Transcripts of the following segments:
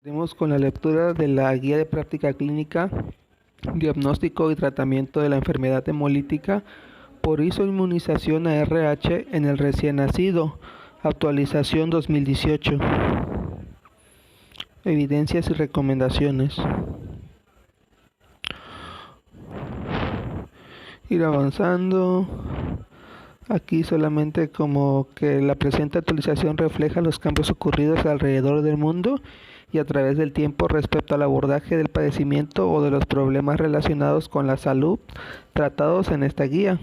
Seguimos con la lectura de la Guía de Práctica Clínica, Diagnóstico y Tratamiento de la Enfermedad Hemolítica por isoinmunización a RH en el recién nacido, actualización 2018. Evidencias y recomendaciones. Ir avanzando. Aquí solamente como que la presente actualización refleja los cambios ocurridos alrededor del mundo y a través del tiempo respecto al abordaje del padecimiento o de los problemas relacionados con la salud tratados en esta guía.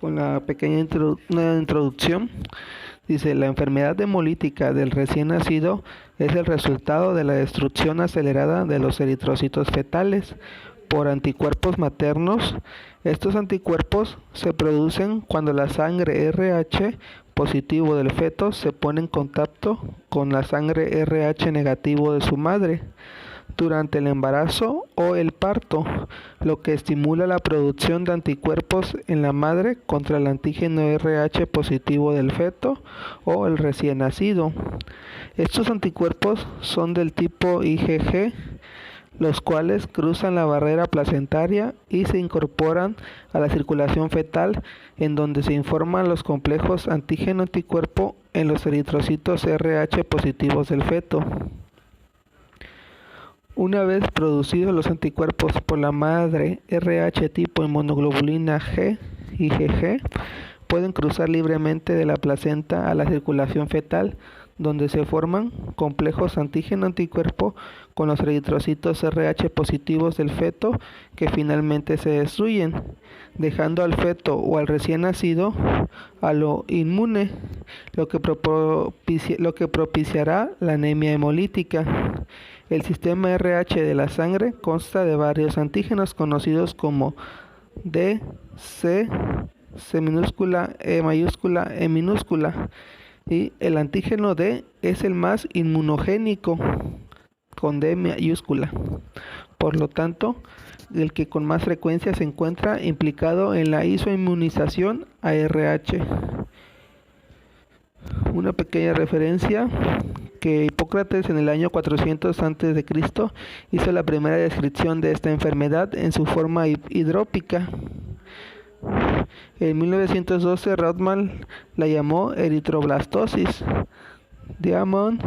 Con la pequeña introducción, dice: la enfermedad hemolítica del recién nacido es el resultado de la destrucción acelerada de los eritrocitos fetales por anticuerpos maternos. Estos anticuerpos se producen cuando la sangre RH positivo del feto se pone en contacto con la sangre RH negativo de su madre durante el embarazo o el parto, lo que estimula la producción de anticuerpos en la madre contra el antígeno RH positivo del feto o el recién nacido. Estos anticuerpos son del tipo IgG, los cuales cruzan la barrera placentaria y se incorporan a la circulación fetal, en donde se informan los complejos antígeno-anticuerpo en los eritrocitos RH positivos del feto. Una vez producidos los anticuerpos por la madre RH tipo inmunoglobulina G, IgG, pueden cruzar libremente de la placenta a la circulación fetal, donde se forman complejos antígeno-anticuerpo con los eritrocitos RH positivos del feto, que finalmente se destruyen, dejando al feto o al recién nacido a lo inmune, lo que propiciará la anemia hemolítica. El sistema RH de la sangre consta de varios antígenos conocidos como D, C, C minúscula, E mayúscula, E minúscula, y el antígeno D es el más inmunogénico, con D mayúscula. Por lo tanto, el que con más frecuencia se encuentra implicado en la isoinmunización a RH. Una pequeña referencia: que Hipócrates en el año 400 a.C. hizo la primera descripción de esta enfermedad en su forma hidrópica. En 1912 Rothman la llamó eritroblastosis. Diamond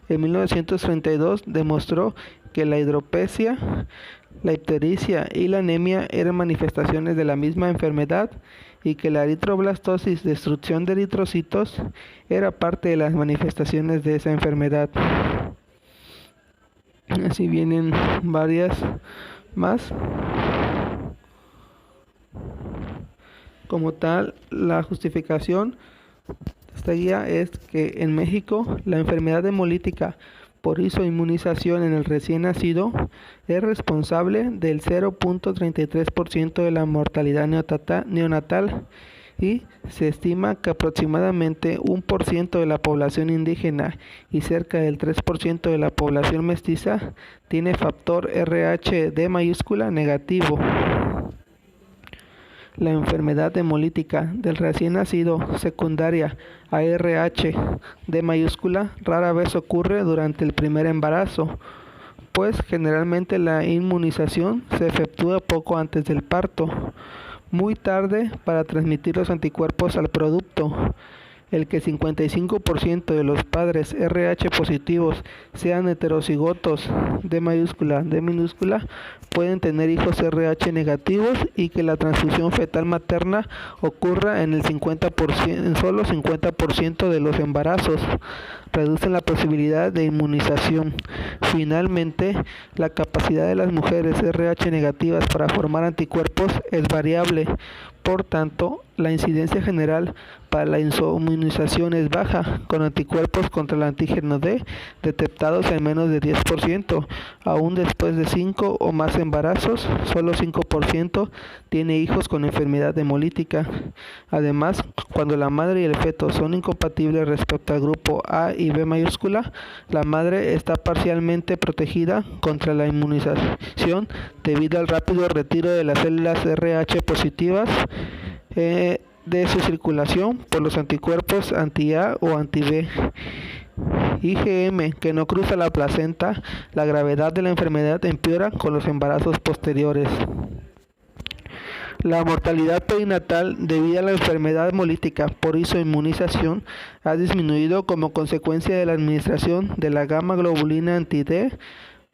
en 1932 demostró que la hidropesia, la ictericia y la anemia eran manifestaciones de la misma enfermedad y que la eritroblastosis, destrucción de eritrocitos, era parte de las manifestaciones de esa enfermedad. Así vienen varias más. Como tal, la justificación de esta guía es que en México la enfermedad hemolítica por isoinmunización en el recién nacido es responsable del 0.33% de la mortalidad neonatal y se estima que aproximadamente 1% de la población indígena y cerca del 3% de la población mestiza tiene factor RH D mayúscula negativo. La enfermedad hemolítica del recién nacido secundaria a RH D mayúscula rara vez ocurre durante el primer embarazo, pues generalmente la inmunización se efectúa poco antes del parto, muy tarde para transmitir los anticuerpos al producto. El que 55% de los padres RH positivos sean heterocigotos D mayúscula, D minúscula, pueden tener hijos RH negativos y que la transfusión fetal materna ocurra en solo 50% de los embarazos, reducen la posibilidad de inmunización. Finalmente, la capacidad de las mujeres RH negativas para formar anticuerpos es variable. Por tanto, la incidencia general para la inmunización es baja, con anticuerpos contra el antígeno D detectados en menos de 10%. Aún después de 5 o más embarazos, solo 5% tiene hijos con enfermedad hemolítica. Además, cuando la madre y el feto son incompatibles respecto al grupo A y B mayúscula, la madre está parcialmente protegida contra la inmunización debido al rápido retiro de las células RH positivas de su circulación por los anticuerpos anti-A o anti-B. IgM, que no cruza la placenta, la gravedad de la enfermedad empeora con los embarazos posteriores. La mortalidad perinatal debido a la enfermedad hemolítica por isoinmunización ha disminuido como consecuencia de la administración de la gamma globulina anti-D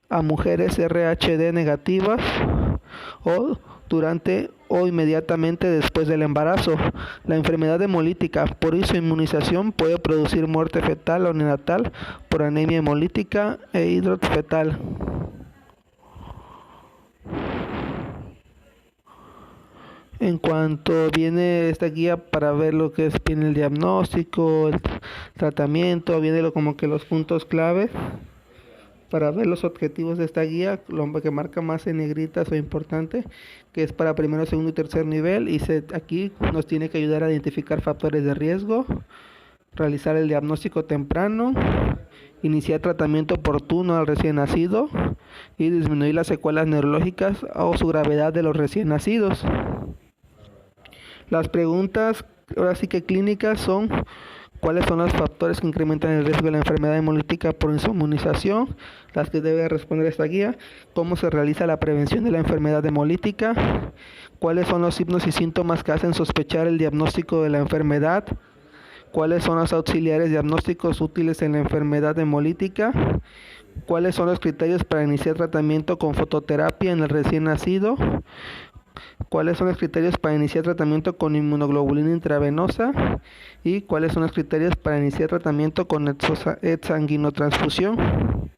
a mujeres RHD negativas o durante o inmediatamente después del embarazo. La enfermedad hemolítica por isoinmunización puede producir muerte fetal o neonatal por anemia hemolítica e hidroxfetal. En cuanto viene esta guía para ver lo que es bien el diagnóstico, el tratamiento, viene como que los puntos claves para ver los objetivos de esta guía, lo que marca más en negritas o importante, que es para primero, segundo y tercer nivel, y aquí nos tiene que ayudar a identificar factores de riesgo, realizar el diagnóstico temprano, iniciar tratamiento oportuno al recién nacido y disminuir las secuelas neurológicas o su gravedad de los recién nacidos. Las preguntas, ahora sí que clínicas, son: ¿cuáles son los factores que incrementan el riesgo de la enfermedad hemolítica por inmunización? Las que debe responder esta guía. ¿Cómo se realiza la prevención de la enfermedad hemolítica? ¿Cuáles son los signos y síntomas que hacen sospechar el diagnóstico de la enfermedad? ¿Cuáles son los auxiliares diagnósticos útiles en la enfermedad hemolítica? ¿Cuáles son los criterios para iniciar tratamiento con fototerapia en el recién nacido? ¿Cuáles son los criterios para iniciar tratamiento con inmunoglobulina intravenosa? ¿Y cuáles son los criterios para iniciar tratamiento con exsanguinotransfusión?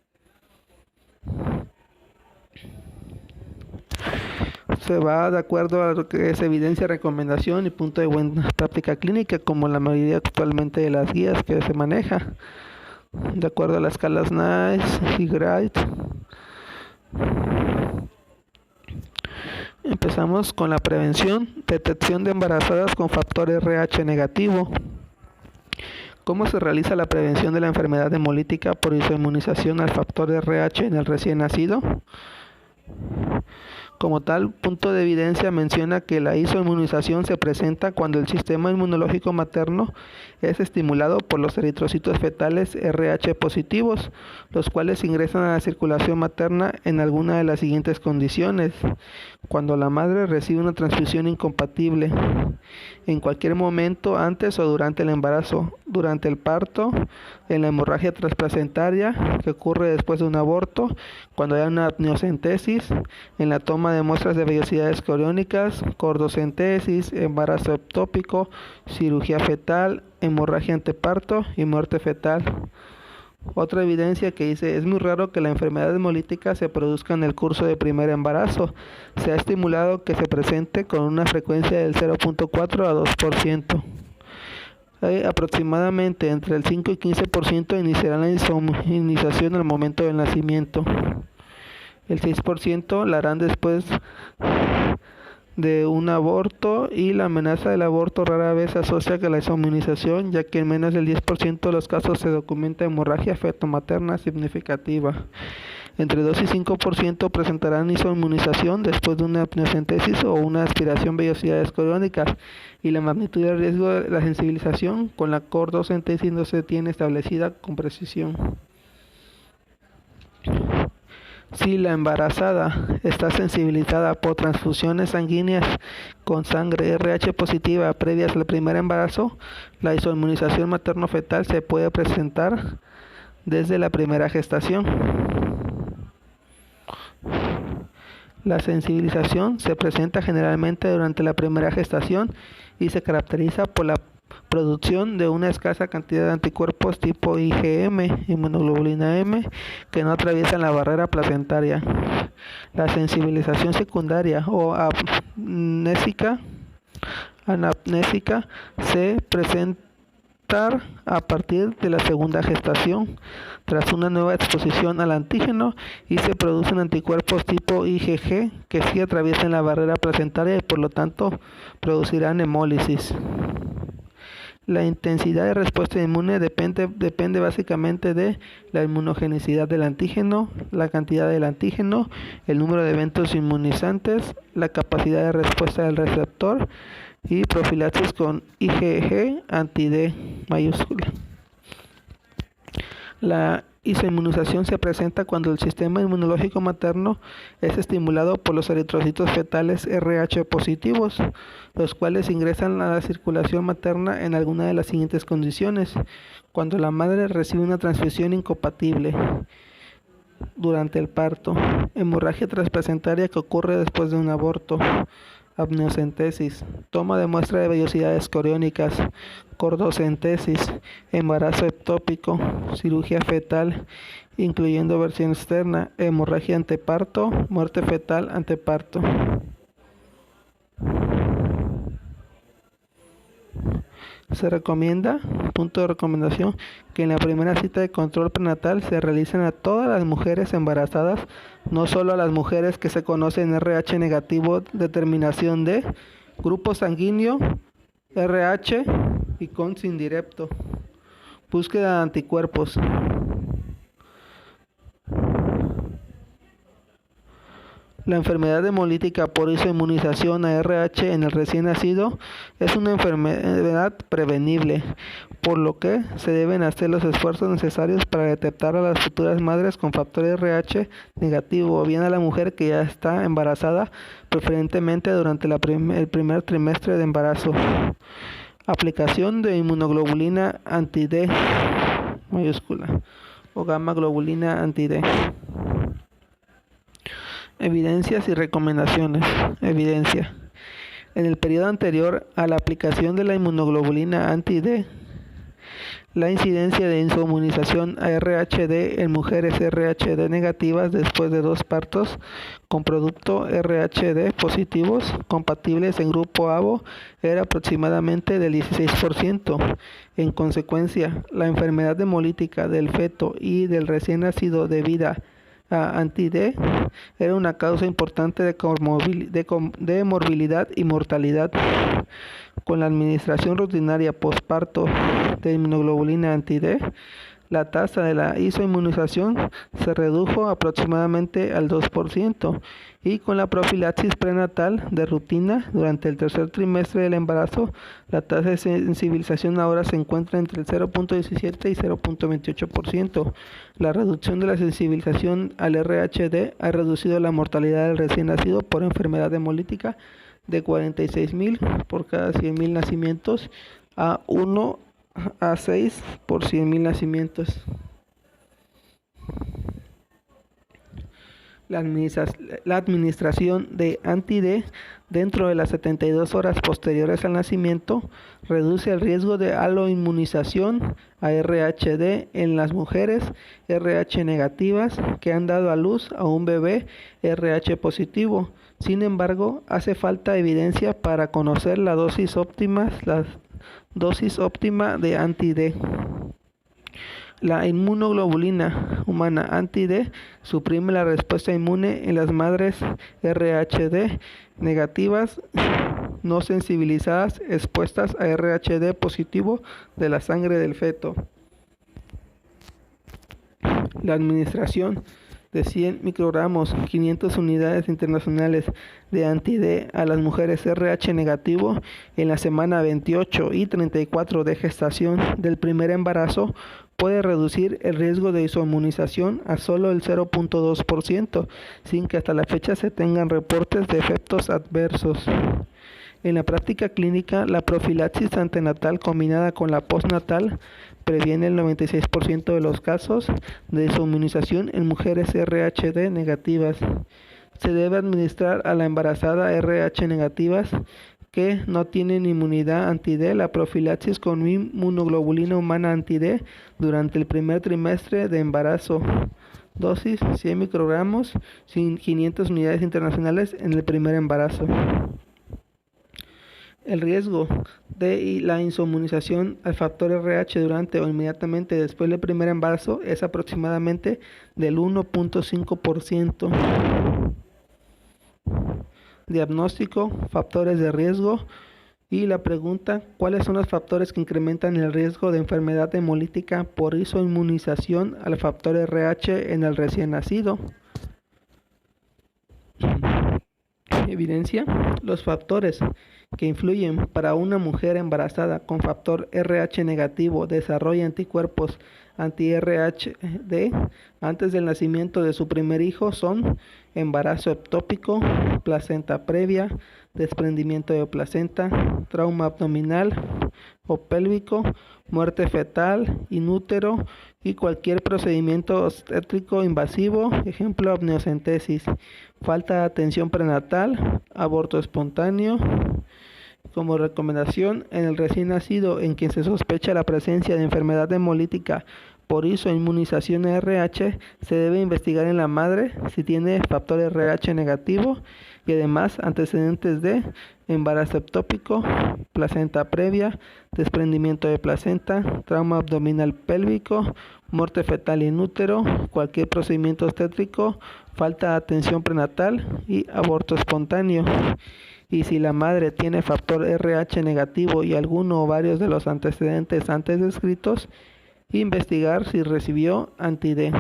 Se va de acuerdo a lo que es evidencia, recomendación y punto de buena práctica clínica, como la mayoría actualmente de las guías que se maneja, de acuerdo a las escalas NICE y GRAID. Empezamos con la prevención, detección de embarazadas con factor RH negativo. ¿Cómo se realiza la prevención de la enfermedad hemolítica por isoinmunización al factor RH en el recién nacido? Como tal, punto de evidencia menciona que la isoinmunización se presenta cuando el sistema inmunológico materno es estimulado por los eritrocitos fetales RH positivos, los cuales ingresan a la circulación materna en alguna de las siguientes condiciones: cuando la madre recibe una transfusión incompatible, en cualquier momento antes o durante el embarazo, durante el parto, en la hemorragia transplacentaria que ocurre después de un aborto, cuando hay una amniocentesis, en la toma de muestras de vellosidades coriónicas, cordocentesis, embarazo ectópico, cirugía fetal, hemorragia anteparto y muerte fetal. Otra evidencia que dice: es muy raro que la enfermedad hemolítica se produzca en el curso de primer embarazo. Se ha estimulado que se presente con una frecuencia del 0.4 a 2%. Aproximadamente entre el 5 y 15% iniciarán la inmunización al momento del nacimiento. El 6% la harán después de un aborto, y la amenaza del aborto rara vez se asocia con la inmunización, ya que en menos del 10% de los casos se documenta hemorragia feto-materna significativa. Entre 2 y 5% presentarán inmunización después de una amniocentesis o una aspiración vellosidades coriónicas, y la magnitud del riesgo de la sensibilización con la cordocentesis no se tiene establecida con precisión. Si la embarazada está sensibilizada por transfusiones sanguíneas con sangre RH positiva previas al primer embarazo, la isoinmunización materno-fetal se puede presentar desde la primera gestación. La sensibilización se presenta generalmente durante la primera gestación y se caracteriza por la producción de una escasa cantidad de anticuerpos tipo IgM, inmunoglobulina M, que no atraviesan la barrera placentaria. La sensibilización secundaria o anamnésica se presenta a partir de la segunda gestación, tras una nueva exposición al antígeno, y se producen anticuerpos tipo IgG que sí atraviesan la barrera placentaria y por lo tanto producirán hemólisis. La intensidad de respuesta inmune depende básicamente de la inmunogenicidad del antígeno, la cantidad del antígeno, el número de eventos inmunizantes, la capacidad de respuesta del receptor y profilaxis con IgG anti-D mayúscula. La isoinmunización se presenta cuando el sistema inmunológico materno es estimulado por los eritrocitos fetales Rh positivos, los cuales ingresan a la circulación materna en alguna de las siguientes condiciones: cuando la madre recibe una transfusión incompatible, durante el parto, hemorragia transplacentaria que ocurre después de un aborto, amniocentesis, toma de muestra de vellosidades coriónicas, cordocentesis, embarazo ectópico, cirugía fetal, incluyendo versión externa, hemorragia anteparto, muerte fetal anteparto. Se recomienda, punto de recomendación, que en la primera cita de control prenatal se realicen a todas las mujeres embarazadas, no solo a las mujeres que se conocen RH negativo, determinación de grupo sanguíneo, RH y con indirecto. Búsqueda de anticuerpos. La enfermedad hemolítica por isoinmunización a RH en el recién nacido es una enfermedad prevenible, por lo que se deben hacer los esfuerzos necesarios para detectar a las futuras madres con factor RH negativo o bien a la mujer que ya está embarazada, preferentemente durante el primer trimestre de embarazo. Aplicación de inmunoglobulina anti-D mayúscula o gamma globulina anti-D. Evidencias y recomendaciones. Evidencia. En el periodo anterior a la aplicación de la inmunoglobulina anti-D, la incidencia de inmunización a RHD en mujeres RHD negativas después de 2 partos con producto RHD positivos compatibles en grupo ABO era aproximadamente del 16%. En consecuencia, la enfermedad hemolítica del feto y del recién nacido debida a anti-D era una causa importante de morbilidad y mortalidad. Con la administración rutinaria posparto de inmunoglobulina anti-D, la tasa de la isoinmunización se redujo aproximadamente al 2%, y con la profilaxis prenatal de rutina durante el tercer trimestre del embarazo, la tasa de sensibilización ahora se encuentra entre el 0.17 y 0.28%. La reducción de la sensibilización al RHD ha reducido la mortalidad del recién nacido por enfermedad hemolítica de 46.000 por cada 100.000 nacimientos a 1 a 6 por 100.000 nacimientos. La administración de anti-D dentro de las 72 horas posteriores al nacimiento reduce el riesgo de aloinmunización a RHD en las mujeres RH negativas que han dado a luz a un bebé RH positivo. Sin embargo, hace falta evidencia para conocer la dosis óptima de anti-D. La inmunoglobulina humana anti-D suprime la respuesta inmune en las madres RHD negativas no sensibilizadas expuestas a RHD positivo de la sangre del feto. La administración de 100 microgramos, 500 unidades internacionales de anti-D a las mujeres RH negativo en la semana 28 y 34 de gestación del primer embarazo puede reducir el riesgo de isoinmunización a solo el 0.2%, sin que hasta la fecha se tengan reportes de efectos adversos. En la práctica clínica, la profilaxis antenatal combinada con la postnatal previene el 96% de los casos de isoinmunización en mujeres RHD negativas. Se debe administrar a la embarazada RH negativas que no tienen inmunidad anti-D la profilaxis con inmunoglobulina humana anti-D durante el primer trimestre de embarazo. Dosis 100 microgramos, 500 unidades internacionales en el primer embarazo. El riesgo de la inmunización al factor RH durante o inmediatamente después del primer embarazo es aproximadamente del 1.5%. Diagnóstico, factores de riesgo y la pregunta: ¿cuáles son los factores que incrementan el riesgo de enfermedad hemolítica por isoinmunización al factor RH en el recién nacido? Evidencia: los factores que influyen para una mujer embarazada con factor RH negativo desarrolla anticuerpos anti-RHD antes del nacimiento de su primer hijo son embarazo ectópico, placenta previa, desprendimiento de placenta, trauma abdominal o pélvico, muerte fetal, inútero y cualquier procedimiento obstétrico invasivo, ejemplo amniocentesis, falta de atención prenatal, aborto espontáneo. Como recomendación, en el recién nacido en quien se sospecha la presencia de enfermedad hemolítica por isoinmunización RH, se debe investigar en la madre si tiene factor RH negativo y además antecedentes de embarazo ectópico, placenta previa, desprendimiento de placenta, trauma abdominal pélvico, muerte fetal in útero, cualquier procedimiento obstétrico, falta de atención prenatal y aborto espontáneo. Y si la madre tiene factor RH negativo y alguno o varios de los antecedentes antes descritos, investigar si recibió anti-D.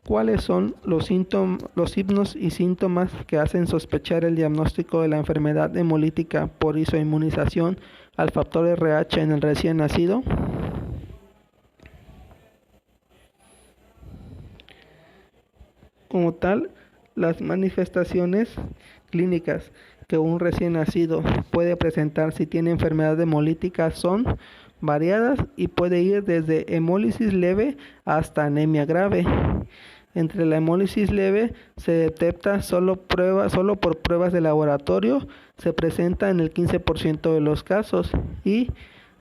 ¿Cuáles son los signos y síntomas que hacen sospechar el diagnóstico de la enfermedad hemolítica por isoinmunización al factor RH en el recién nacido? Como tal, las manifestaciones clínicas que un recién nacido puede presentar si tiene enfermedad hemolítica son variadas y puede ir desde hemólisis leve hasta anemia grave. Entre la hemólisis leve se detecta solo por pruebas de laboratorio, se presenta en el 15% de los casos, y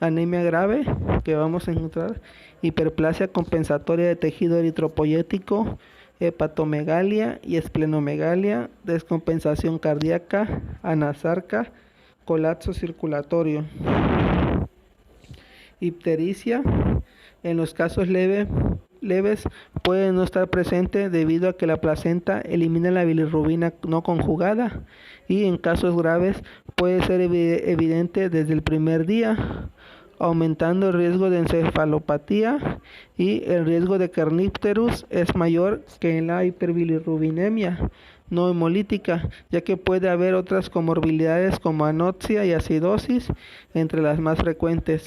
anemia grave, que vamos a encontrar hiperplasia compensatoria de tejido eritropoyético, hepatomegalia y esplenomegalia, descompensación cardíaca, anasarca, colapso circulatorio. Ictericia, en los casos leves puede no estar presente debido a que la placenta elimina la bilirrubina no conjugada, y en casos graves puede ser evidente desde el primer día, aumentando el riesgo de encefalopatía, y el riesgo de kernicterus es mayor que en la hiperbilirrubinemia no hemolítica, ya que puede haber otras comorbilidades como anoxia y acidosis entre las más frecuentes.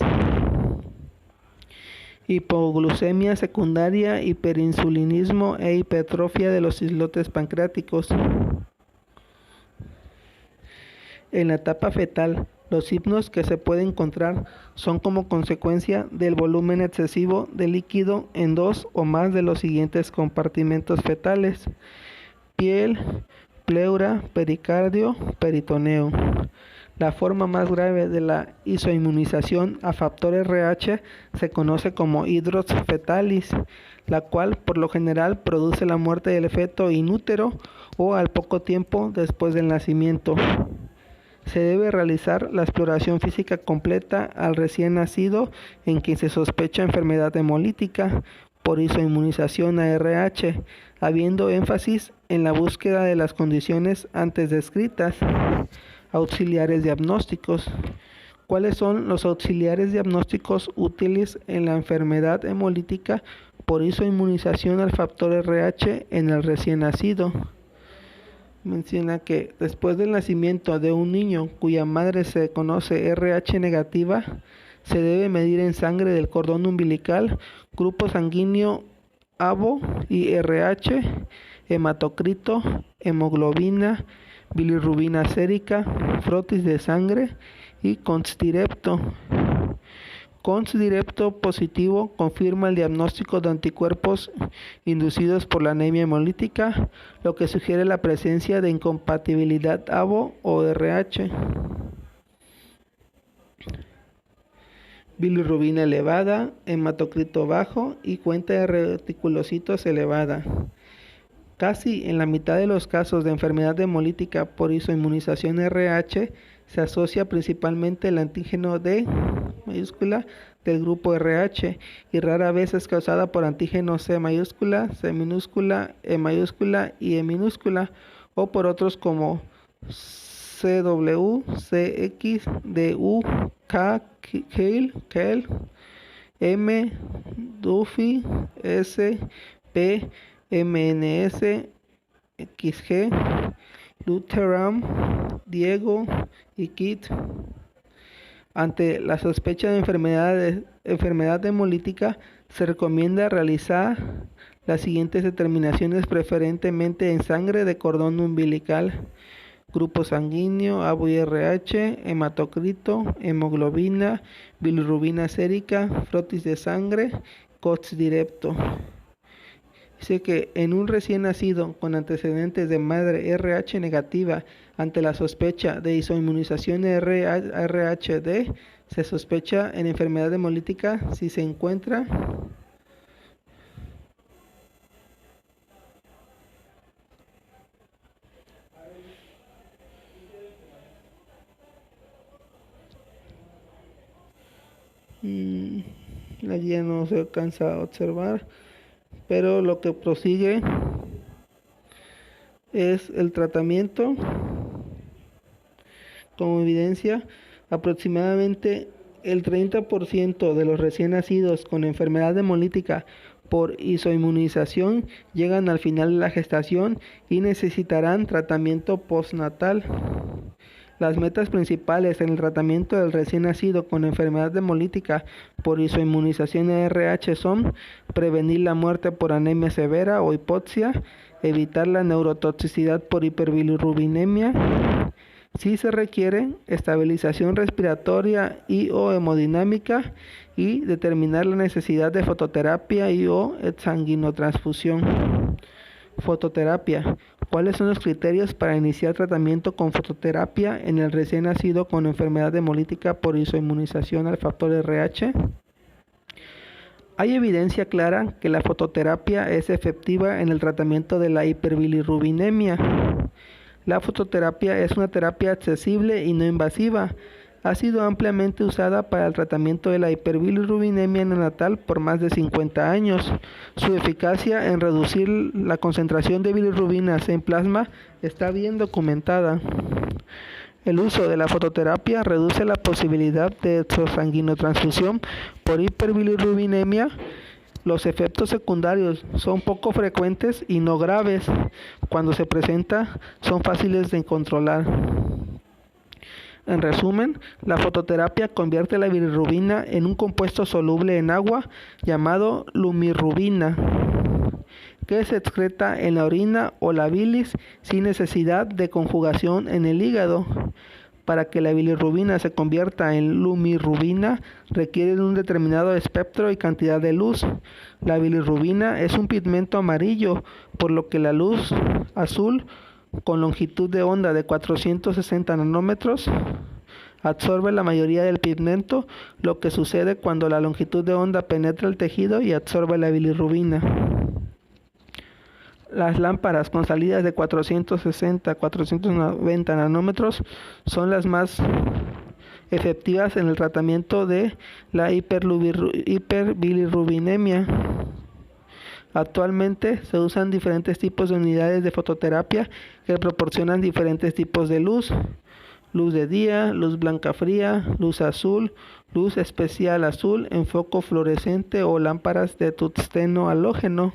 Hipoglucemia secundaria, hiperinsulinismo e hipertrofia de los islotes pancreáticos. En la etapa fetal, los signos que se pueden encontrar son como consecuencia del volumen excesivo de líquido en dos o más de los siguientes compartimentos fetales: piel, pleura, pericardio, peritoneo. La forma más grave de la isoinmunización a factor RH se conoce como hidrops fetalis, la cual por lo general produce la muerte del feto in útero o al poco tiempo después del nacimiento. Se debe realizar la exploración física completa al recién nacido en quien se sospecha enfermedad hemolítica por isoinmunización a RH, habiendo énfasis en la búsqueda de las condiciones antes descritas. Auxiliares diagnósticos. ¿Cuáles son los auxiliares diagnósticos útiles en la enfermedad hemolítica por isoinmunización al factor RH en el recién nacido? Menciona que después del nacimiento de un niño cuya madre se conoce RH negativa, se debe medir en sangre del cordón umbilical grupo sanguíneo ABO y RH, hematocrito, hemoglobina, bilirrubina sérica, frotis de sangre y contsdirepto. Contsdirepto positivo confirma el diagnóstico de anticuerpos inducidos por la anemia hemolítica, lo que sugiere la presencia de incompatibilidad ABO o RH. Bilirrubina elevada, hematocrito bajo y cuenta de reticulocitos elevada. Casi en la mitad de los casos de enfermedad hemolítica por isoinmunización RH se asocia principalmente el antígeno D mayúscula del grupo RH, y rara vez es causada por antígenos C mayúscula, C minúscula, E mayúscula y E minúscula, o por otros como CW, CX, DU, K, KEL, M, DUFI, S, P, MNS, XG, Lutheran, Diego y Kit. Ante la sospecha de enfermedad hemolítica, se recomienda realizar las siguientes determinaciones, preferentemente en sangre de cordón umbilical: grupo sanguíneo, ABO-RH, hematocrito, hemoglobina, bilirrubina sérica, frotis de sangre, COX directo. Dice que en un recién nacido con antecedentes de madre RH negativa, ante la sospecha de isoinmunización RHD, se sospecha en enfermedad hemolítica si se encuentra la guía no se alcanza a observar, pero lo que prosigue es el tratamiento. Como evidencia, aproximadamente el 30% de los recién nacidos con enfermedad hemolítica por isoinmunización llegan al final de la gestación y necesitarán tratamiento postnatal. Las metas principales en el tratamiento del recién nacido con enfermedad hemolítica por isoinmunización RH son prevenir la muerte por anemia severa o hipoxia, evitar la neurotoxicidad por hiperbilirrubinemia, si se requiere, estabilización respiratoria y o hemodinámica, y determinar la necesidad de fototerapia y o exsanguinotransfusión. Fototerapia. ¿Cuáles son los criterios para iniciar tratamiento con fototerapia en el recién nacido con enfermedad hemolítica por isoinmunización al factor RH? Hay evidencia clara que la fototerapia es efectiva en el tratamiento de la hiperbilirrubinemia. La fototerapia es una terapia accesible y no invasiva. Ha sido ampliamente usada para el tratamiento de la hiperbilirrubinemia neonatal por más de 50 años. Su eficacia en reducir la concentración de bilirrubinas en plasma está bien documentada. El uso de la fototerapia reduce la posibilidad de exosanguinotransfusión por hiperbilirrubinemia. Los efectos secundarios son poco frecuentes y no graves. Cuando se presenta, son fáciles de controlar. En resumen, la fototerapia convierte la bilirrubina en un compuesto soluble en agua llamado lumirrubina, que se excreta en la orina o la bilis sin necesidad de conjugación en el hígado. Para que la bilirrubina se convierta en lumirrubina, requiere un determinado espectro y cantidad de luz. La bilirrubina es un pigmento amarillo, por lo que la luz azul con longitud de onda de 460 nanómetros absorbe la mayoría del pigmento, lo que sucede cuando la longitud de onda penetra el tejido y absorbe la bilirrubina. Las lámparas con salidas de 460 a 490 nanómetros son las más efectivas en el tratamiento de la hiperbilirrubinemia. Actualmente se usan diferentes tipos de unidades de fototerapia que proporcionan diferentes tipos de luz: luz de día, luz blanca fría, luz azul, luz especial azul en foco fluorescente o lámparas de tungsteno halógeno.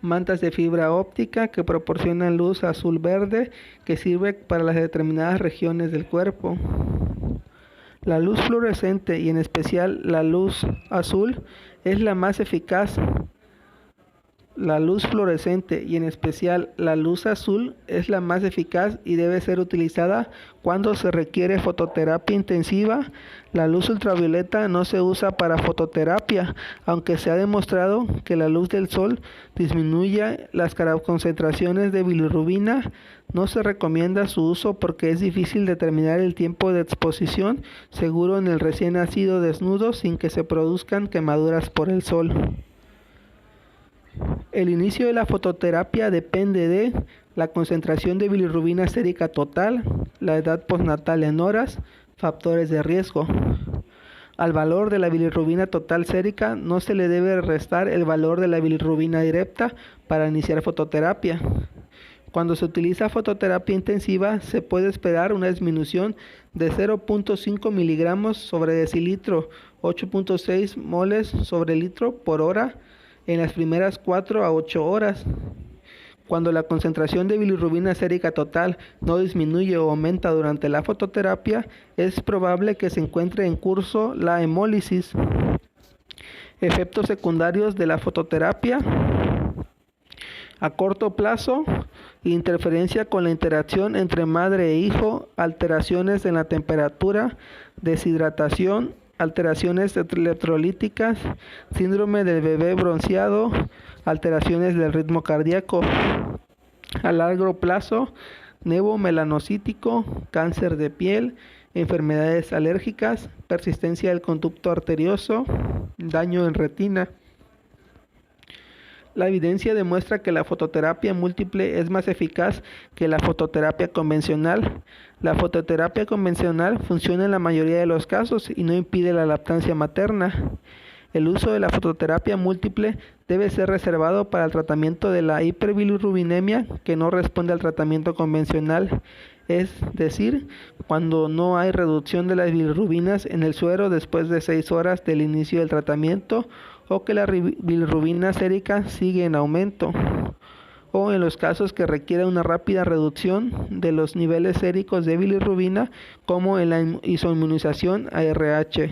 Mantas de fibra óptica que proporcionan luz azul-verde que sirve para las determinadas regiones del cuerpo. La luz fluorescente y en especial la luz azul es la más eficaz. La luz fluorescente y en especial la luz azul es la más eficaz y debe ser utilizada cuando se requiere fototerapia intensiva. La luz ultravioleta no se usa para fototerapia, aunque se ha demostrado que la luz del sol disminuye las concentraciones de bilirrubina. No se recomienda su uso porque es difícil determinar el tiempo de exposición seguro en el recién nacido desnudo sin que se produzcan quemaduras por el sol. El inicio de la fototerapia depende de la concentración de bilirrubina sérica total, la edad postnatal en horas, factores de riesgo. Al valor de la bilirrubina total sérica no se le debe restar el valor de la bilirrubina directa para iniciar fototerapia. Cuando se utiliza fototerapia intensiva, se puede esperar una disminución de 0.5 miligramos sobre decilitro, 8.6 moles sobre litro por hora en las primeras 4 a 8 horas. Cuando la concentración de bilirrubina sérica total no disminuye o aumenta durante la fototerapia, es probable que se encuentre en curso la hemólisis. Efectos secundarios de la fototerapia: a corto plazo, interferencia con la interacción entre madre e hijo, alteraciones en la temperatura, deshidratación, alteraciones electrolíticas, síndrome del bebé bronceado, alteraciones del ritmo cardíaco. A largo plazo, nevo melanocítico, cáncer de piel, enfermedades alérgicas, persistencia del conducto arterioso, daño en retina. La evidencia demuestra que la fototerapia múltiple es más eficaz que la fototerapia convencional. La fototerapia convencional funciona en la mayoría de los casos y no impide la lactancia materna. El uso de la fototerapia múltiple debe ser reservado para el tratamiento de la hiperbilirrubinemia que no responde al tratamiento convencional, es decir, cuando no hay reducción de las bilirrubinas en el suero después de 6 horas del inicio del tratamiento, o que la bilirrubina sérica sigue en aumento, o en los casos que requiere una rápida reducción de los niveles séricos de bilirrubina, como en la isoinmunización ARH.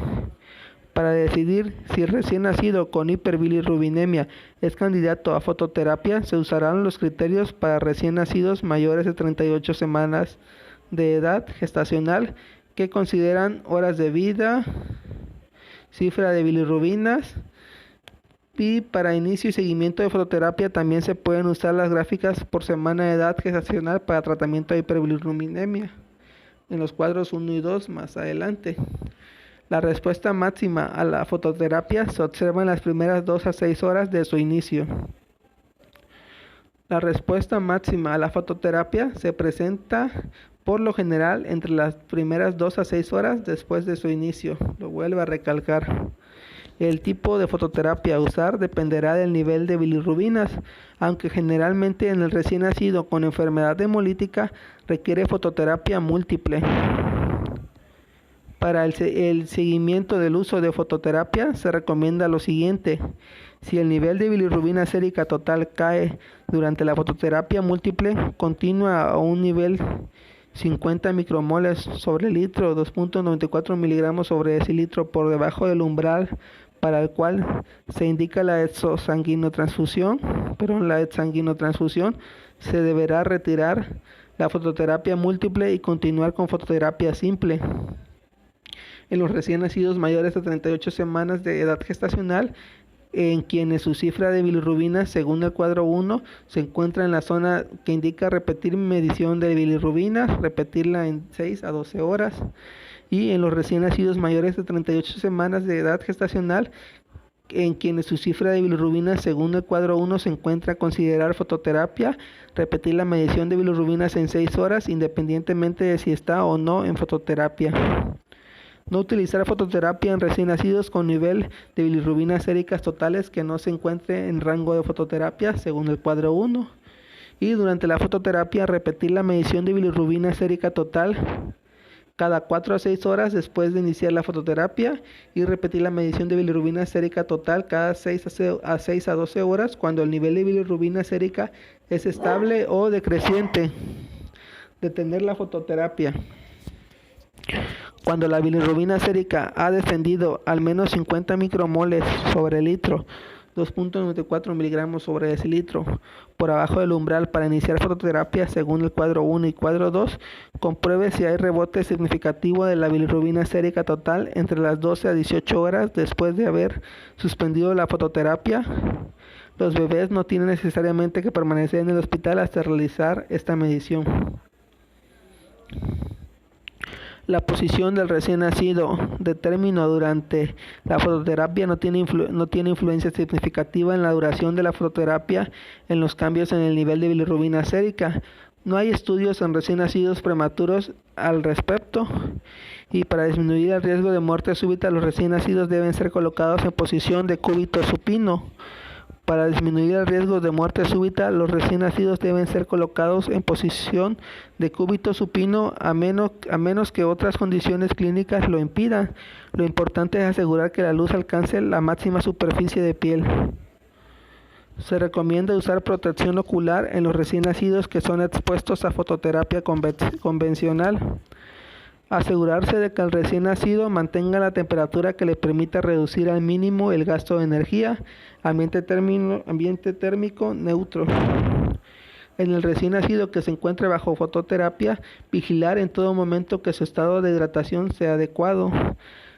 Para decidir si el recién nacido con hiperbilirrubinemia es candidato a fototerapia, se usarán los criterios para recién nacidos mayores de 38 semanas de edad gestacional, que consideran horas de vida, cifra de bilirrubinas, y para inicio y seguimiento de fototerapia también se pueden usar las gráficas por semana de edad gestacional para tratamiento de hiperbilirrubinemia, en los cuadros 1 y 2 más adelante. La respuesta máxima a la fototerapia se observa en las primeras 2 a 6 horas de su inicio. La respuesta máxima a la fototerapia se presenta por lo general entre las primeras 2 a 6 horas después de su inicio. Lo vuelvo a recalcar. El tipo de fototerapia a usar dependerá del nivel de bilirrubinas, aunque generalmente en el recién nacido con enfermedad hemolítica requiere fototerapia múltiple. Para el seguimiento del uso de fototerapia se recomienda lo siguiente. Si el nivel de bilirrubina sérica total cae durante la fototerapia múltiple continua a un nivel 50 micromoles sobre litro, 2.94 miligramos sobre decilitro por debajo del umbral para el cual se indica la exsanguinotransfusión, se deberá retirar la fototerapia múltiple y continuar con fototerapia simple. En los recién nacidos mayores de 38 semanas de edad gestacional, en quienes su cifra de bilirrubina, según el cuadro 1, se encuentra en la zona que indica repetir medición de bilirrubina, repetirla en 6 a 12 horas. Y en los recién nacidos mayores de 38 semanas de edad gestacional, en quienes su cifra de bilirrubina, según el cuadro 1, se encuentra a considerar fototerapia, repetir la medición de bilirrubinas en 6 horas, independientemente de si está o no en fototerapia. No utilizar fototerapia en recién nacidos con nivel de bilirrubinas séricas totales que no se encuentre en rango de fototerapia, según el cuadro 1. Y durante la fototerapia, repetir la medición de bilirrubina sérica total cada 4 a 6 horas después de iniciar la fototerapia, y repetir la medición de bilirrubina sérica total cada 6 a 12 horas cuando el nivel de bilirrubina sérica es estable o decreciente. Detener la fototerapia cuando la bilirrubina sérica ha descendido al menos 50 micromoles sobre litro, 2.94 miligramos sobre decilitro, por abajo del umbral para iniciar fototerapia según el cuadro 1 y cuadro 2, compruebe si hay rebote significativo de la bilirrubina sérica total entre las 12 a 18 horas después de haber suspendido la fototerapia. Los bebés no tienen necesariamente que permanecer en el hospital hasta realizar esta medición. La posición del recién nacido de término durante la fototerapia no tiene influencia significativa en la duración de la fototerapia en los cambios en el nivel de bilirrubina sérica. No hay estudios en recién nacidos prematuros al respecto, y para disminuir el riesgo de muerte súbita, los recién nacidos deben ser colocados en posición de cúbito supino. Para disminuir el riesgo de muerte súbita, los recién nacidos deben ser colocados en posición de cúbito supino a menos que otras condiciones clínicas lo impidan. Lo importante es asegurar que la luz alcance la máxima superficie de piel. Se recomienda usar protección ocular en los recién nacidos que son expuestos a fototerapia convencional. Asegurarse de que el recién nacido mantenga la temperatura que le permita reducir al mínimo el gasto de energía. Ambiente térmico neutro. En el recién nacido que se encuentre bajo fototerapia, vigilar en todo momento que su estado de hidratación sea adecuado.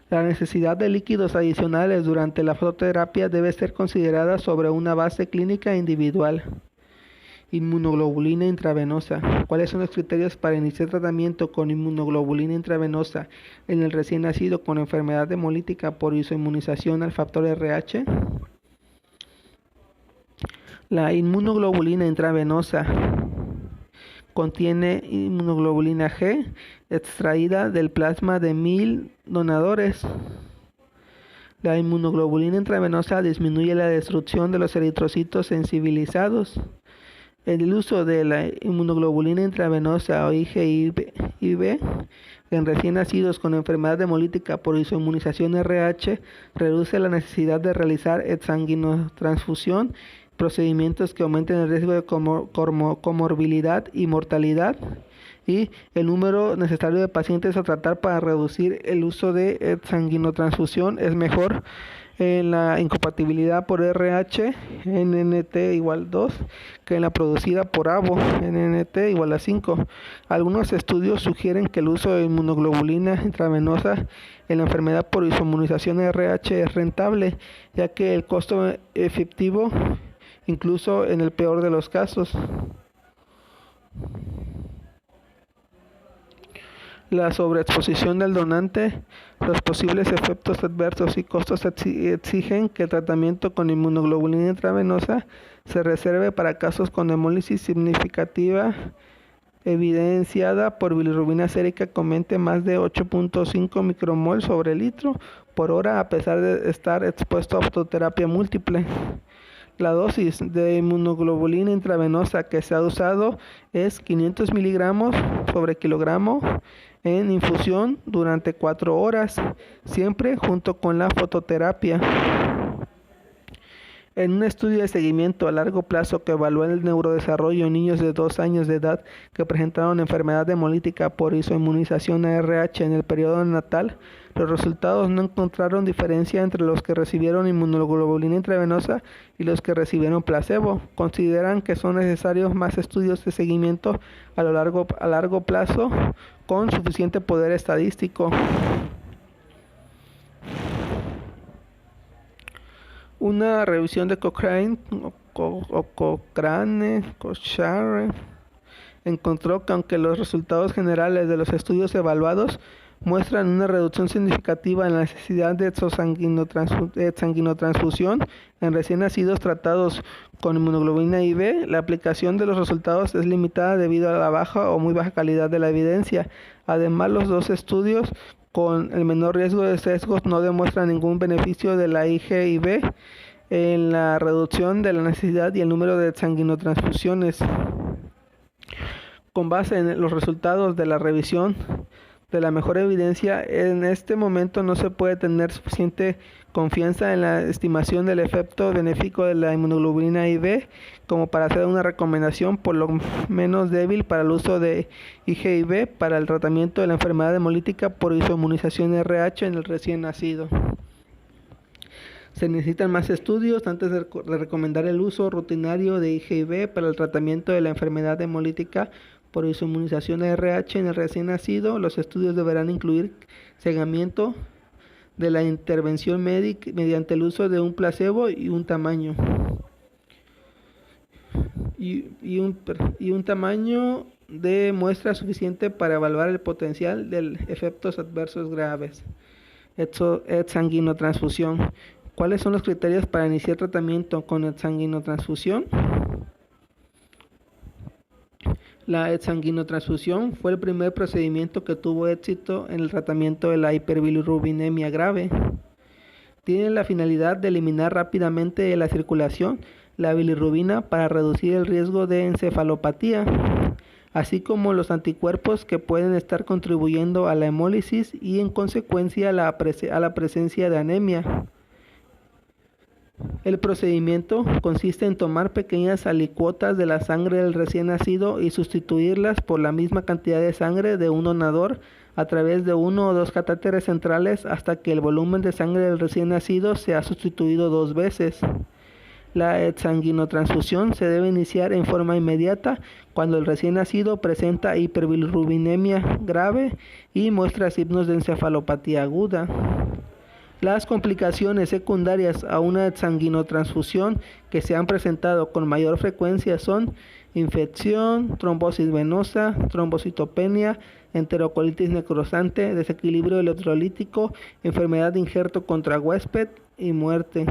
La necesidad de líquidos adicionales durante la fototerapia debe ser considerada sobre una base clínica individual. Inmunoglobulina intravenosa. ¿Cuáles son los criterios para iniciar tratamiento con inmunoglobulina intravenosa en el recién nacido con enfermedad hemolítica por isoinmunización al factor RH? La inmunoglobulina intravenosa contiene inmunoglobulina G extraída del plasma de 1000 donadores. La inmunoglobulina intravenosa disminuye la destrucción de los eritrocitos sensibilizados. El uso de la inmunoglobulina intravenosa o IgIV en recién nacidos con enfermedad hemolítica por isoinmunización RH reduce la necesidad de realizar exsanguinotransfusión, procedimientos que aumenten el riesgo de comorbilidad y mortalidad, y el número necesario de pacientes a tratar para reducir el uso de exsanguinotransfusión es mejor en la incompatibilidad por RH NNT igual 2 que en la producida por ABO NNT igual a 5. Algunos estudios sugieren que el uso de inmunoglobulina intravenosa en la enfermedad por isoinmunización RH es rentable, ya que el costo efectivo incluso en el peor de los casos. La sobreexposición del donante, los posibles efectos adversos y costos exigen que el tratamiento con inmunoglobulina intravenosa se reserve para casos con hemólisis significativa evidenciada por bilirrubina sérica que aumente más de 8.5 micromol sobre litro por hora a pesar de estar expuesto a fototerapia múltiple. La dosis de inmunoglobulina intravenosa que se ha usado es 500 miligramos sobre kilogramo en infusión durante 4 horas, siempre junto con la fototerapia. En un estudio de seguimiento a largo plazo que evaluó el neurodesarrollo en niños de 2 años de edad que presentaron enfermedad hemolítica por isoinmunización a RH en el periodo natal, los resultados no encontraron diferencia entre los que recibieron inmunoglobulina intravenosa y los que recibieron placebo. Consideran que son necesarios más estudios de seguimiento a largo plazo con suficiente poder estadístico. Una revisión de Cochrane encontró que aunque los resultados generales de los estudios evaluados muestran una reducción significativa en la necesidad de exsanguinotransfusión en recién nacidos tratados con inmunoglobulina IV, la aplicación de los resultados es limitada debido a la baja o muy baja calidad de la evidencia. Además, los dos estudios con el menor riesgo de sesgos no demuestran ningún beneficio de la IgIV en la reducción de la necesidad y el número de exsanguinotransfusiones. Con base en los resultados de la revisión de la mejor evidencia, en este momento no se puede tener suficiente confianza en la estimación del efecto benéfico de la inmunoglobulina IV como para hacer una recomendación por lo menos débil para el uso de IgIV para el tratamiento de la enfermedad hemolítica por isoinmunización RH en el recién nacido. Se necesitan más estudios antes de recomendar el uso rutinario de IgIV para el tratamiento de la enfermedad hemolítica por isoinmunización RH en el recién nacido. Los estudios deberán incluir cegamiento de la intervención médica mediante el uso de un placebo y un tamaño de muestra suficiente para evaluar el potencial de efectos adversos graves. Exsanguinotransfusión. ¿Cuáles son los criterios para iniciar tratamiento con exsanguinotransfusión? La exsanguinotransfusión fue el primer procedimiento que tuvo éxito en el tratamiento de la hiperbilirrubinemia grave. Tiene la finalidad de eliminar rápidamente de la circulación la bilirrubina para reducir el riesgo de encefalopatía, así como los anticuerpos que pueden estar contribuyendo a la hemólisis y en consecuencia a la presencia de anemia. El procedimiento consiste en tomar pequeñas alicuotas de la sangre del recién nacido y sustituirlas por la misma cantidad de sangre de un donador a través de uno o dos catéteres centrales hasta que el volumen de sangre del recién nacido sea sustituido 2 veces. La exsanguinotransfusión se debe iniciar en forma inmediata cuando el recién nacido presenta hiperbilirrubinemia grave y muestra signos de encefalopatía aguda. Las complicaciones secundarias a una exsanguinotransfusión que se han presentado con mayor frecuencia son infección, trombosis venosa, trombocitopenia, enterocolitis necrosante, desequilibrio electrolítico, enfermedad de injerto contra huésped y muerte.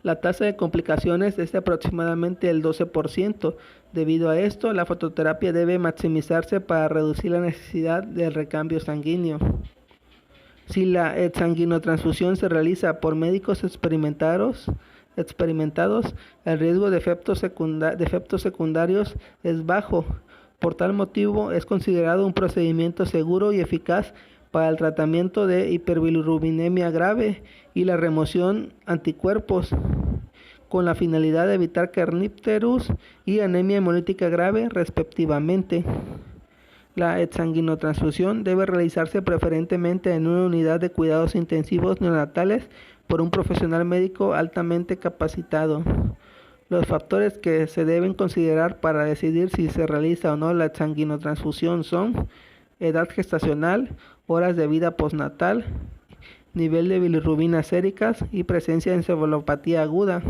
La tasa de complicaciones es de aproximadamente el 12%. Debido a esto, la fototerapia debe maximizarse para reducir la necesidad del recambio sanguíneo. Si la exsanguinotransfusión se realiza por médicos experimentados, el riesgo de efectos secundarios es bajo. Por tal motivo, es considerado un procedimiento seguro y eficaz para el tratamiento de hiperbilirrubinemia grave y la remoción anticuerpos, con la finalidad de evitar kernípterus y anemia hemolítica grave, respectivamente. La exsanguinotransfusión debe realizarse preferentemente en una unidad de cuidados intensivos neonatales por un profesional médico altamente capacitado. Los factores que se deben considerar para decidir si se realiza o no la exsanguinotransfusión son edad gestacional, horas de vida postnatal, nivel de bilirrubinas séricas y presencia de encefalopatía aguda.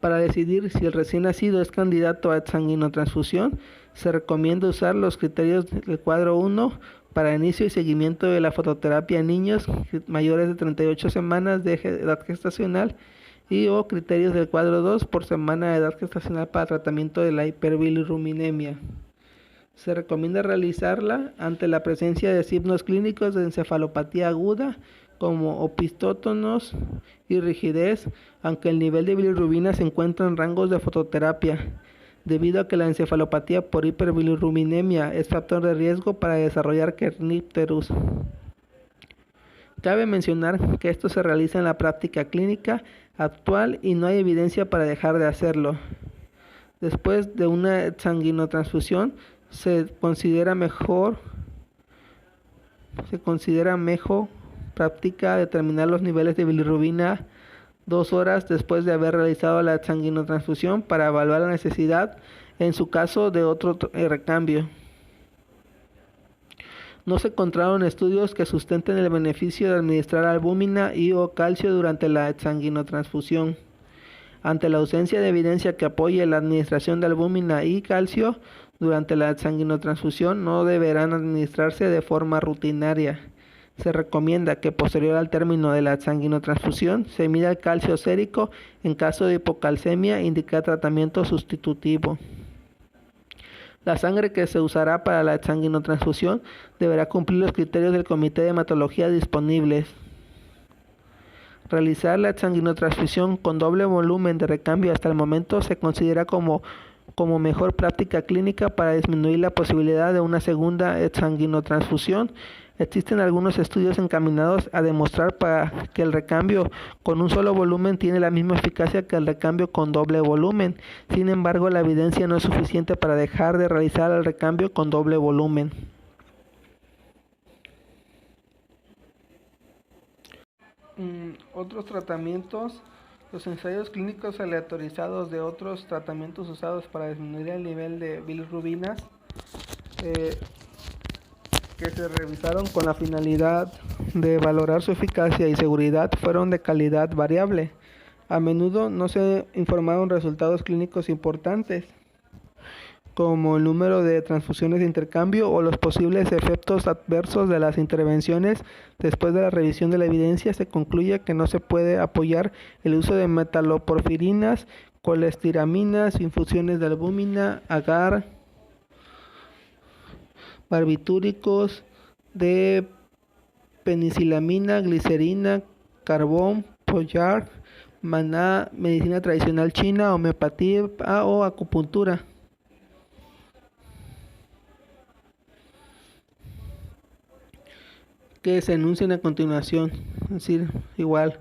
Para decidir si el recién nacido es candidato a exsanguinotransfusión, se recomienda usar los criterios del cuadro 1 para inicio y seguimiento de la fototerapia en niños mayores de 38 semanas de edad gestacional o criterios del cuadro 2 por semana de edad gestacional para tratamiento de la hiperbilirrubinemia. Se recomienda realizarla ante la presencia de signos clínicos de encefalopatía aguda como opistótonos y rigidez, aunque el nivel de bilirrubina se encuentra en rangos de fototerapia, debido a que la encefalopatía por hiperbilirrubinemia es factor de riesgo para desarrollar kernípterus. Cabe mencionar que esto se realiza en la práctica clínica actual y no hay evidencia para dejar de hacerlo. Después de una exsanguinotransfusión, se considera mejor práctica determinar los niveles de bilirrubina 2 horas después de haber realizado la exsanguinotransfusión para evaluar la necesidad, en su caso, de otro recambio. No se encontraron estudios que sustenten el beneficio de administrar albúmina y/o calcio durante la exsanguinotransfusión. Ante la ausencia de evidencia que apoye la administración de albúmina y calcio durante la exsanguinotransfusión, no deberán administrarse de forma rutinaria. Se recomienda que posterior al término de la exsanguinotransfusión se mida el calcio sérico. En caso de hipocalcemia, indicar tratamiento sustitutivo. La sangre que se usará para la exsanguinotransfusión deberá cumplir los criterios del Comité de Hematología disponibles. Realizar la exsanguinotransfusión con doble volumen de recambio hasta el momento se considera como mejor práctica clínica para disminuir la posibilidad de una segunda exsanguinotransfusión. Existen algunos estudios encaminados a demostrar que el recambio con un solo volumen tiene la misma eficacia que el recambio con doble volumen. Sin embargo, la evidencia no es suficiente para dejar de realizar el recambio con doble volumen. Otros tratamientos. Los ensayos clínicos aleatorizados de otros tratamientos usados para disminuir el nivel de bilirrubinas que se revisaron con la finalidad de valorar su eficacia y seguridad fueron de calidad variable. A menudo no se informaron resultados clínicos importantes, como el número de transfusiones de intercambio o los posibles efectos adversos de las intervenciones. Después de la revisión de la evidencia, se concluye que no se puede apoyar el uso de metaloporfirinas, colesteraminas, infusiones de albúmina, agar, barbitúricos de penicilamina, glicerina, carbón, Pollard, maná, medicina tradicional china, homeopatía o acupuntura. Que se enuncian a continuación. es decir, igual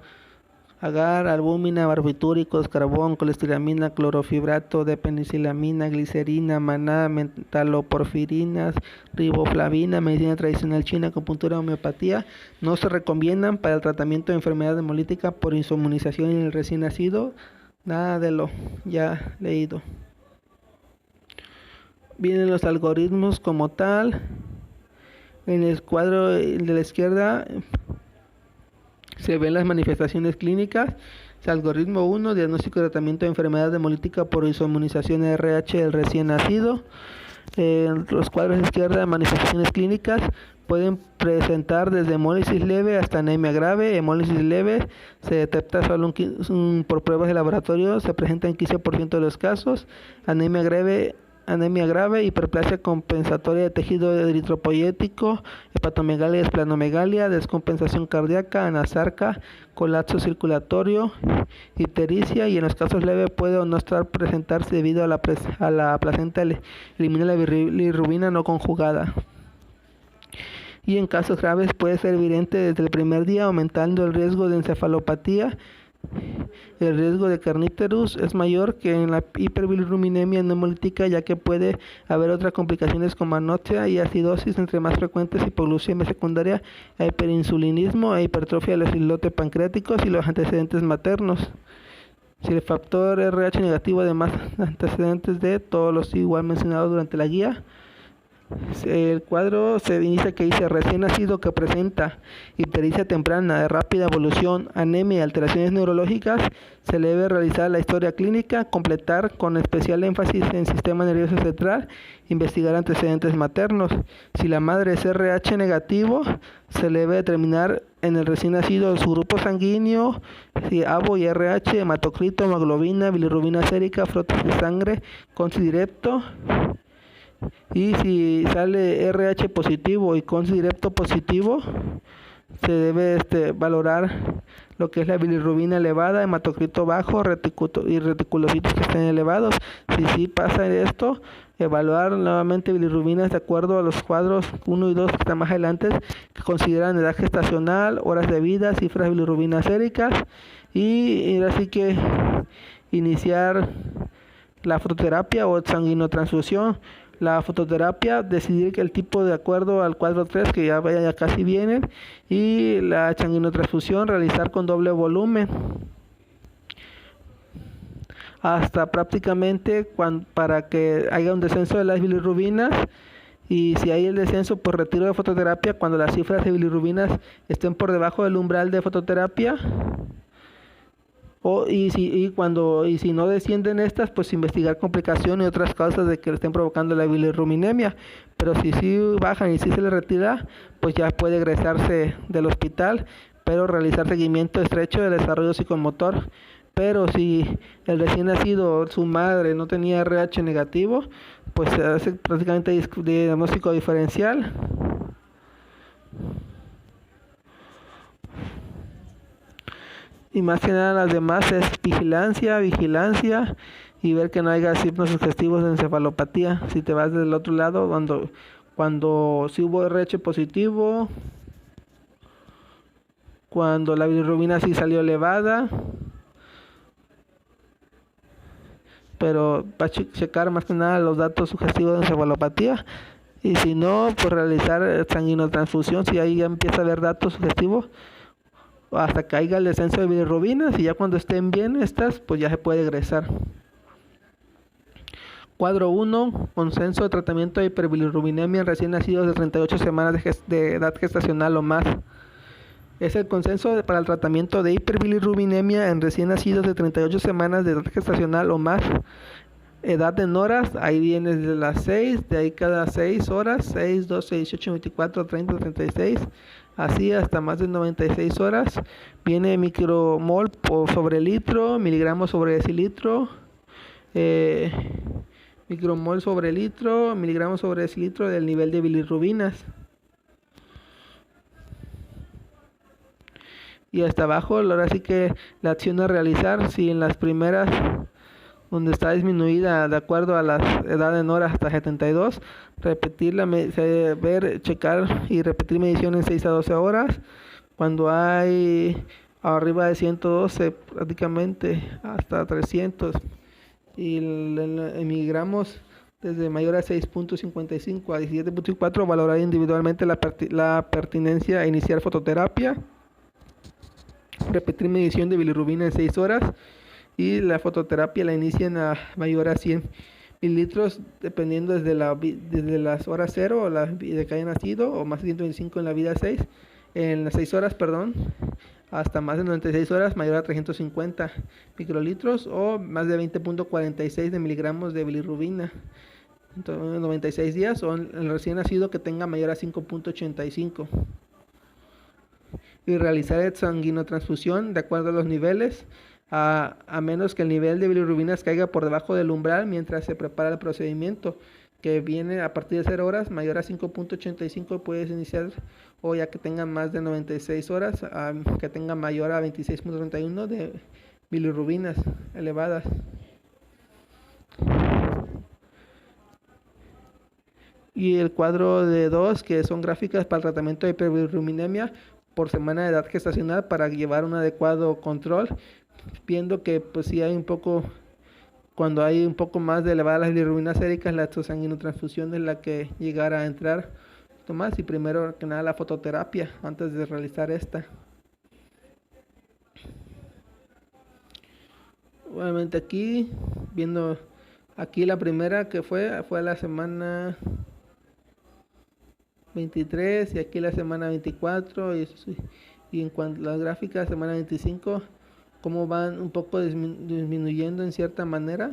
agar, albúmina, barbitúricos, carbón, colestiramina, clorofibrato de penicilamina, glicerina, maná, metaloporfirinas, riboflavina, medicina tradicional china, acupuntura, homeopatía, no se recomiendan para el tratamiento de enfermedad hemolítica por inmunización en el recién nacido, nada de lo ya leído. Vienen los algoritmos como tal. En el cuadro de la izquierda se ven las manifestaciones clínicas. Algoritmo 1, diagnóstico y tratamiento de enfermedad hemolítica por inmunización RH del recién nacido. Los cuadros de izquierda, manifestaciones clínicas, pueden presentar desde hemólisis leve hasta anemia grave. Hemólisis leve se detecta solo por pruebas de laboratorio, se presenta en 15% de los casos. Anemia grave, hiperplasia compensatoria de tejido eritropoyético, hepatomegalia, esplenomegalia, descompensación cardíaca, anasarca, colapso circulatorio, ictericia, y en los casos leves puede o no presentarse debido a la placenta elimina la bilirrubina no conjugada. Y en casos graves puede ser evidente desde el primer día, aumentando el riesgo de encefalopatía. El riesgo de carníterus es mayor que en la hiperbilirubinemia no hemolítica, ya que puede haber otras complicaciones como anoxia y acidosis, entre más frecuentes hipoglucemia secundaria, hiperinsulinismo e hipertrofia de los islotes pancreáticos y los antecedentes maternos. Si el factor RH negativo, además antecedentes de todos los igual mencionados durante la guía. El cuadro se inicia que dice recién nacido que presenta ictericia temprana de rápida evolución, anemia y alteraciones neurológicas. Se le debe realizar la historia clínica, completar con especial énfasis en sistema nervioso central, investigar antecedentes maternos. Si la madre es RH negativo, se le debe determinar en el recién nacido su grupo sanguíneo, si ABO y RH, hematocrito, hemoglobina, bilirrubina sérica, frotas de sangre, consi directo. Y si sale RH positivo y consi directo positivo, se debe valorar lo que es la bilirrubina elevada, hematocrito bajo y reticulocitos que estén elevados. Si sí pasa esto, evaluar nuevamente bilirrubinas de acuerdo a los cuadros 1 y 2 que están más adelante, que consideran edad gestacional, horas de vida, cifras de bilirrubinas séricas, y así que iniciar la fototerapia o sanguinotransfusión. La fototerapia, decidir que el tipo de acuerdo al cuadro 3, que ya casi vienen, y la sanguinotransfusión realizar con doble volumen hasta prácticamente para que haya un descenso de las bilirrubinas, y si hay el descenso, pues retiro de fototerapia cuando las cifras de bilirrubinas estén por debajo del umbral de fototerapia. Y si no descienden estas, pues investigar complicaciones y otras causas de que estén provocando la bilirrubinemia. Pero si sí bajan y si se le retira, pues ya puede egresarse del hospital, pero realizar seguimiento estrecho del desarrollo psicomotor. Pero si el recién nacido, su madre, no tenía RH negativo, pues se hace prácticamente diagnóstico diferencial. Y más que nada las demás es vigilancia y ver que no haya signos sugestivos de encefalopatía. Si te vas del otro lado, cuando si hubo RH positivo, cuando la bilirrubina sí salió elevada, pero va a checar más que nada los datos sugestivos de encefalopatía. Y si no, pues realizar sanguinotransfusión si ahí ya empieza a haber datos sugestivos, hasta que haya el descenso de bilirrubinas, y ya cuando estén bien estas, pues ya se puede egresar. Cuadro 1, consenso de tratamiento de hiperbilirrubinemia en recién nacidos de 38 semanas de edad gestacional o más. Es el consenso para el tratamiento de hiperbilirrubinemia en recién nacidos de 38 semanas de edad gestacional o más. Edad en horas, ahí viene desde las 6, de ahí cada 6 horas, 6, 12, 18, 24, 30, 36, así hasta más de 96 horas. Viene micromol sobre litro, miligramos sobre decilitro, micromol sobre litro, miligramos sobre decilitro del nivel de bilirrubinas. Y hasta abajo, ahora sí que la acción a realizar, si en las primeras, donde está disminuida de acuerdo a la edad en horas hasta 72, checar y repetir medición en 6 a 12 horas. Cuando hay arriba de 112, prácticamente hasta 300. Y en miligramos desde mayor a 6.55 a 17.4, valorar individualmente la pertinencia a iniciar fototerapia, repetir medición de bilirrubina en 6 horas y la fototerapia la inician a mayor a 100 mililitros dependiendo desde las horas 0 o de que haya nacido, o más de 125 en la vida 6, en las 6 horas, perdón, hasta más de 96 horas mayor a 350 microlitros o más de 20.46 de miligramos de bilirrubina. Entonces, 96 días, o el recién nacido que tenga mayor a 5.85. Y realizar exsanguinotransfusión de acuerdo a los niveles, a menos que el nivel de bilirrubinas caiga por debajo del umbral mientras se prepara el procedimiento, que viene a partir de 0 horas, mayor a 5.85 puedes iniciar, o ya que tenga más de 96 horas, que tenga mayor a 26.31 de bilirrubinas elevadas. Y el cuadro de 2, que son gráficas para el tratamiento de hiperbilirrubinemia por semana de edad gestacional para llevar un adecuado control, viendo que pues si hay un poco, cuando hay un poco más de elevadas las bilirrubinas séricas, la exosanguinotransfusión es la que llegará a entrar más, y primero que nada la fototerapia antes de realizar esta. Obviamente aquí, viendo aquí la primera que fue la semana 23 y aquí la semana 24 y en cuanto a las gráficas semana 25, cómo van un poco disminuyendo en cierta manera.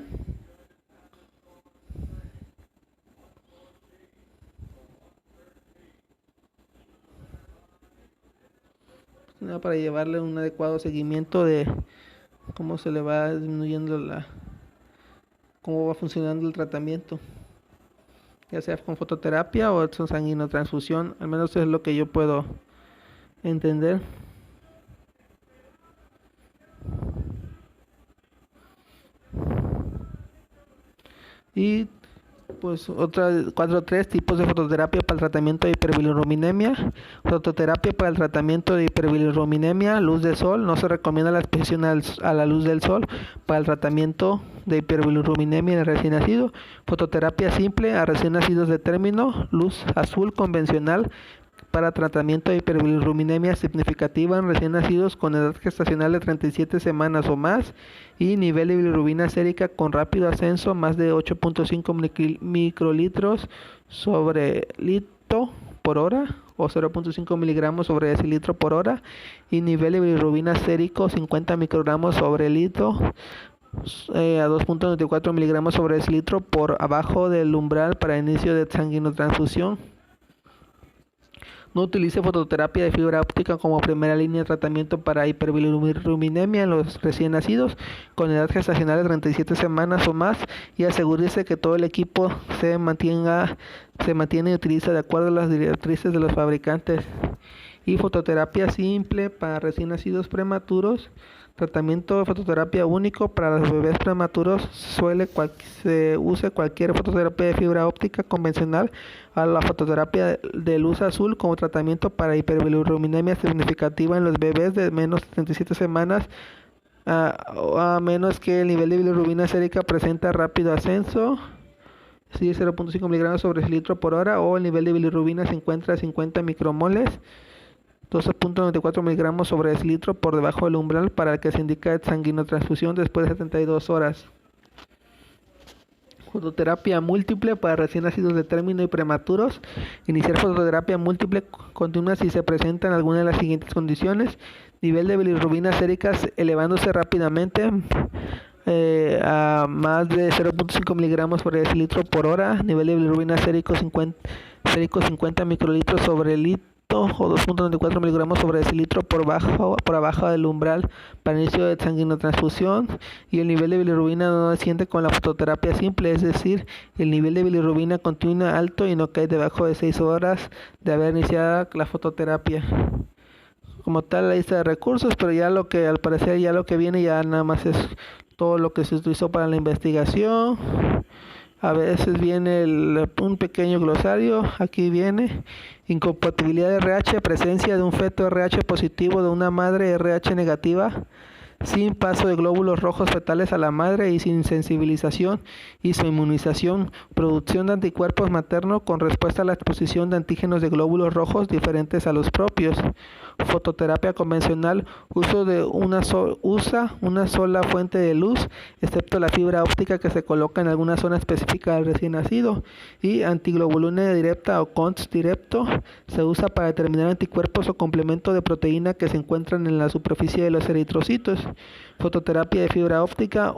Para llevarle un adecuado seguimiento de cómo se le va disminuyendo cómo va funcionando el tratamiento, ya sea con fototerapia o exosanguinotransfusión, al menos es lo que yo puedo entender. Y pues otras 4.3 tipos de fototerapia para el tratamiento de hiperbilirrubinemia. Fototerapia para el tratamiento de hiperbilirrubinemia, luz de sol. No se recomienda la exposición a la luz del sol para el tratamiento de hiperbilirrubinemia en el recién nacido. Fototerapia simple a recién nacidos de término, luz azul convencional para tratamiento de hiperbilirrubinemia significativa en recién nacidos con edad gestacional de 37 semanas o más y nivel de bilirrubina sérica con rápido ascenso, más de 8.5 microlitros sobre litro por hora o 0.5 miligramos sobre decilitro por hora, y nivel de bilirrubina sérico 50 microgramos sobre litro a 2.94 miligramos sobre decilitro por abajo del umbral para inicio de sanguinotransfusión. No utilice fototerapia de fibra óptica como primera línea de tratamiento para hiperbilirrubinemia en los recién nacidos con edad gestacional de 37 semanas o más, y asegúrese que todo el equipo se mantiene y utiliza de acuerdo a las directrices de los fabricantes. Y fototerapia simple para recién nacidos prematuros. Tratamiento de fototerapia único para los bebés prematuros. Se use cualquier fototerapia de fibra óptica convencional a la fototerapia de luz azul como tratamiento para hiperbilirrubinemia significativa en los bebés de menos de 37 semanas, a menos que el nivel de bilirrubina sérica presenta rápido ascenso, 0.5 miligramos sobre decilitro por hora, o el nivel de bilirrubina se encuentra a 50 micromoles, 12.94 miligramos sobre decilitro por debajo del umbral para el que se indica sanguinotransfusión después de 72 horas. Fototerapia múltiple para recién nacidos de término y prematuros. Iniciar fototerapia múltiple continua si se presentan alguna de las siguientes condiciones: nivel de bilirrubina séricas elevándose rápidamente a más de 0.5 miligramos por decilitro por hora, nivel de bilirrubina sérico 50 microlitros sobre litro o 2.94 miligramos sobre decilitro por abajo del umbral para inicio de sanguinotransfusión, y el nivel de bilirrubina no desciende con la fototerapia simple, es decir, el nivel de bilirrubina continúa alto y no cae debajo de 6 horas de haber iniciado la fototerapia. Como tal, la lista de recursos, pero ya lo que al parecer ya lo que viene ya nada más es todo lo que se utilizó para la investigación. A veces viene un pequeño glosario, aquí viene incompatibilidad de RH, presencia de un feto RH positivo de una madre RH negativa, sin paso de glóbulos rojos fetales a la madre y sin sensibilización y su inmunización, producción de anticuerpos maternos con respuesta a la exposición de antígenos de glóbulos rojos diferentes a los propios. Fototerapia convencional, usa una sola fuente de luz, excepto la fibra óptica que se coloca en alguna zona específica del recién nacido, y antiglobulina directa o CONS directo se usa para determinar anticuerpos o complementos de proteína que se encuentran en la superficie de los eritrocitos. Fototerapia de fibra óptica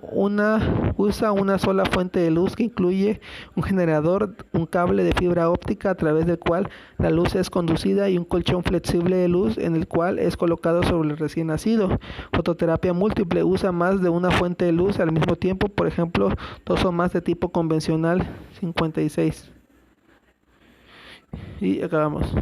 usa una sola fuente de luz que incluye un generador, un cable de fibra óptica a través del cual la luz es conducida y un colchón flexible de luz en el cual es colocado sobre el recién nacido. Fototerapia múltiple usa más de una fuente de luz al mismo tiempo, por ejemplo, 2 o más de tipo convencional. 56. Y acabamos.